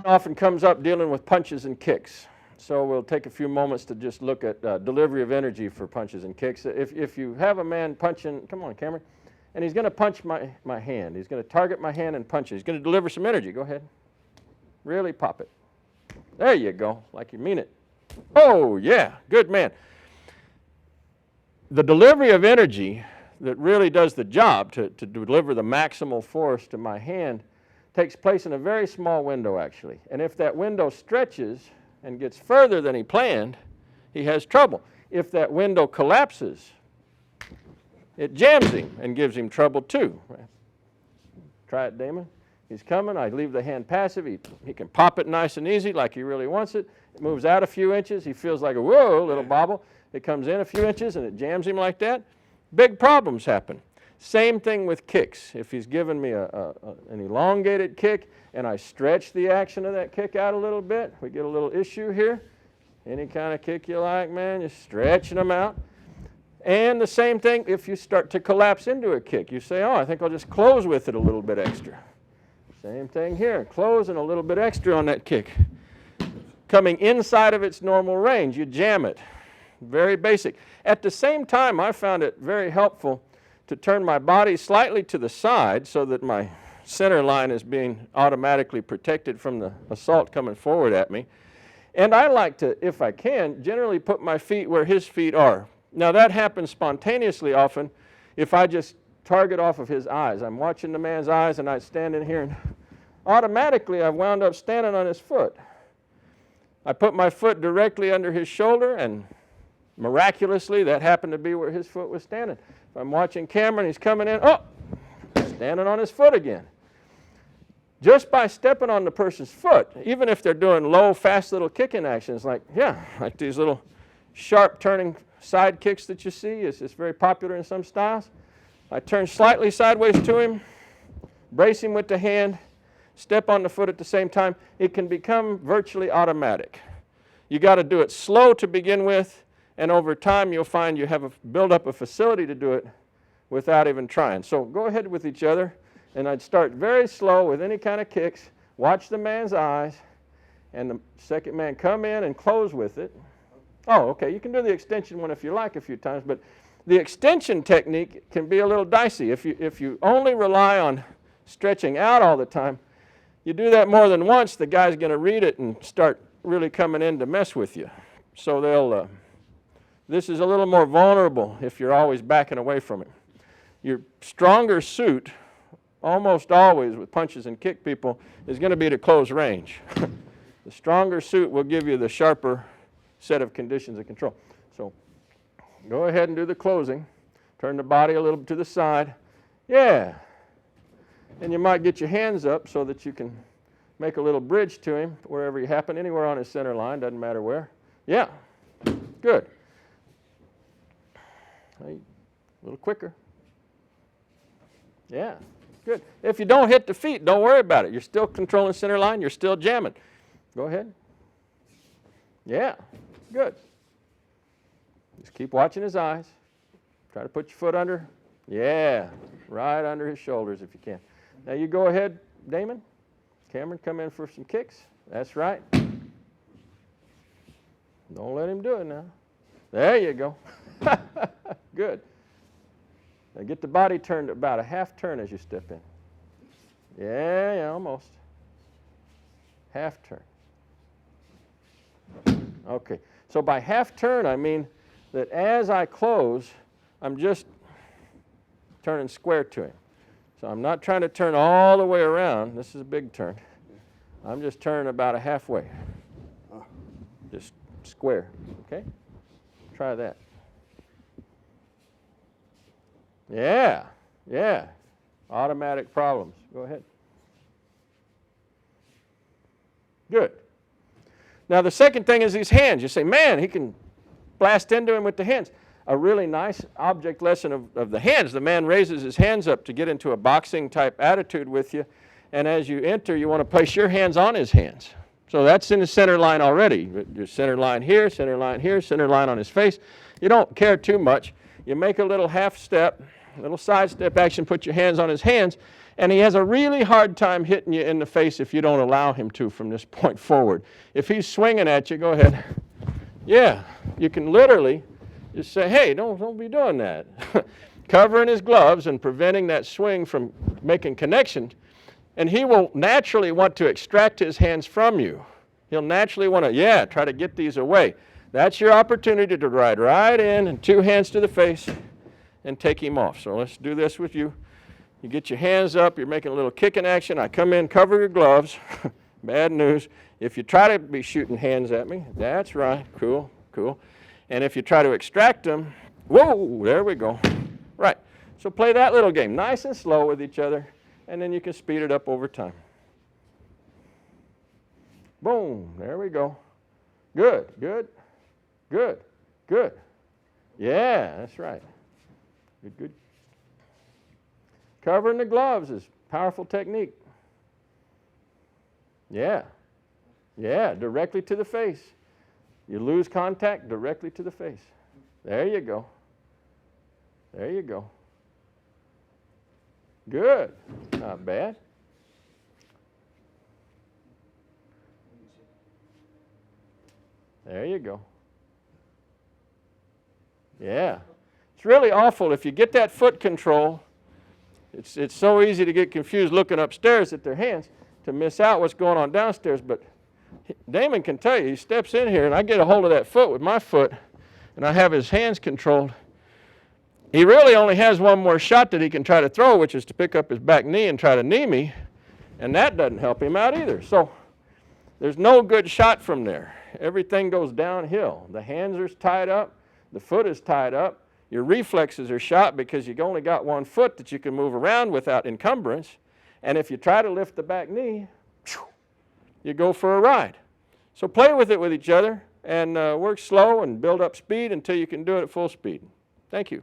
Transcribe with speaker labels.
Speaker 1: often comes up dealing with punches and kicks. So we'll take a few moments to just look at delivery of energy for punches and kicks. If you have a man punching, come on, Cameron, and he's going to punch my hand. He's going to target my hand and punch it. He's going to deliver some energy. Go ahead. Really pop it. There you go, like you mean it. Oh, yeah, good man. The delivery of energy that really does the job to deliver the maximal force to my hand takes place in a very small window, actually. And if that window stretches and gets further than he planned, he has trouble. If that window collapses, it jams him and gives him trouble too. Try it, Damon. He's coming. I leave the hand passive. He can pop it nice and easy like he really wants it. It moves out a few inches. He feels like a whoa, little bobble. It comes in a few inches and it jams him like that. Big problems happen. Same thing with kicks. If he's given me an elongated kick and I stretch the action of that kick out a little bit, we get a little issue here. Any kind of kick you like, man, just stretching them out. And the same thing if you start to collapse into a kick. You say, oh, I think I'll just close with it a little bit extra. Same thing here, closing a little bit extra on that kick. Coming inside of its normal range, you jam it. Very basic. At the same time, I found it very helpful to turn my body slightly to the side so that my center line is being automatically protected from the assault coming forward at me. And I like to, if I can, generally put my feet where his feet are. Now that happens spontaneously often if I just target off of his eyes. I'm watching the man's eyes and I stand in here and automatically I've wound up standing on his foot. I put my foot directly under his shoulder and miraculously that happened to be where his foot was standing. If I'm watching Cameron, he's coming in, oh, standing on his foot again. Just by stepping on the person's foot, even if they're doing low, fast little kicking actions like these little sharp turning side kicks that you see, it's very popular in some styles. I turn slightly sideways to him, brace him with the hand, step on the foot at the same time. It can become virtually automatic. You got to do it slow to begin with, and over time you'll find you have build up a facility to do it without even trying. So go ahead with each other, and I'd start very slow with any kind of kicks, watch the man's eyes, and the second man come in and close with it. Oh, okay, you can do the extension one if you like a few times, but the extension technique can be a little dicey. If you only rely on stretching out all the time, you do that more than once, the guy's going to read it and start really coming in to mess with you. So this is a little more vulnerable if you're always backing away from it. Your stronger suit, almost always with punches and kick people, is going to be to close range. The stronger suit will give you the sharper set of conditions of control. So go ahead and do the closing. Turn the body a little bit to the side. Yeah. And you might get your hands up so that you can make a little bridge to him wherever you happen, anywhere on his center line, doesn't matter where. Yeah. Good. A little quicker. Yeah. Good. If you don't hit the feet, don't worry about it. You're still controlling center line. You're still jamming. Go ahead. Yeah. Good. Just keep watching his eyes. Try to put your foot under. Yeah. Right under his shoulders if you can. Now you go ahead, Damon. Cameron, come in for some kicks. That's right. Don't let him do it now. There you go. Good. Now get the body turned about a half turn as you step in. Yeah, almost. Half turn. Okay. So by half turn, I mean that as I close, I'm just turning square to him. So I'm not trying to turn all the way around. This is a big turn. I'm just turning about a halfway. Just square. Okay? Try that. Yeah. Automatic problems. Go ahead. Good. Now the second thing is these hands. You say, man, he can blast into him with the hands. A really nice object lesson of the hands. The man raises his hands up to get into a boxing type attitude with you, and as you enter, you want to place your hands on his hands. So that's in the center line already. Your center line here, center line here, center line on his face. You don't care too much. You make a little half step, Little sidestep action, put your hands on his hands, and he has a really hard time hitting you in the face if you don't allow him to from this point forward. If he's swinging at you, go ahead. Yeah, you can literally just say, hey, don't be doing that. Covering his gloves and preventing that swing from making connection, and he will naturally want to extract his hands from you. He'll naturally want to, try to get these away. That's your opportunity to ride right in and 2 hands to the face and take him off. So let's do this with you. You get your hands up, you're making a little kicking action. I come in, cover your gloves. Bad news. If you try to be shooting hands at me, that's right, cool. And if you try to extract them, whoa, there we go. Right, so play that little game, nice and slow with each other, and then you can speed it up over time. Boom, there we go. Good. Yeah, that's right. Good. Covering the gloves is a powerful technique. Yeah, directly to the face. You lose contact directly to the face. There you go. Good, not bad. There you go. Yeah. It's really awful if you get that foot control. It's so easy to get confused looking upstairs at their hands to miss out what's going on downstairs. But Damon can tell you, he steps in here and I get a hold of that foot with my foot and I have his hands controlled. He really only has one more shot that he can try to throw, which is to pick up his back knee and try to knee me, and that doesn't help him out either. So there's no good shot from there. Everything goes downhill. The hands are tied up, the foot is tied up, your reflexes are shot because you've only got one foot that you can move around without encumbrance, and if you try to lift the back knee, you go for a ride. So play with it with each other and work slow and build up speed until you can do it at full speed. Thank you.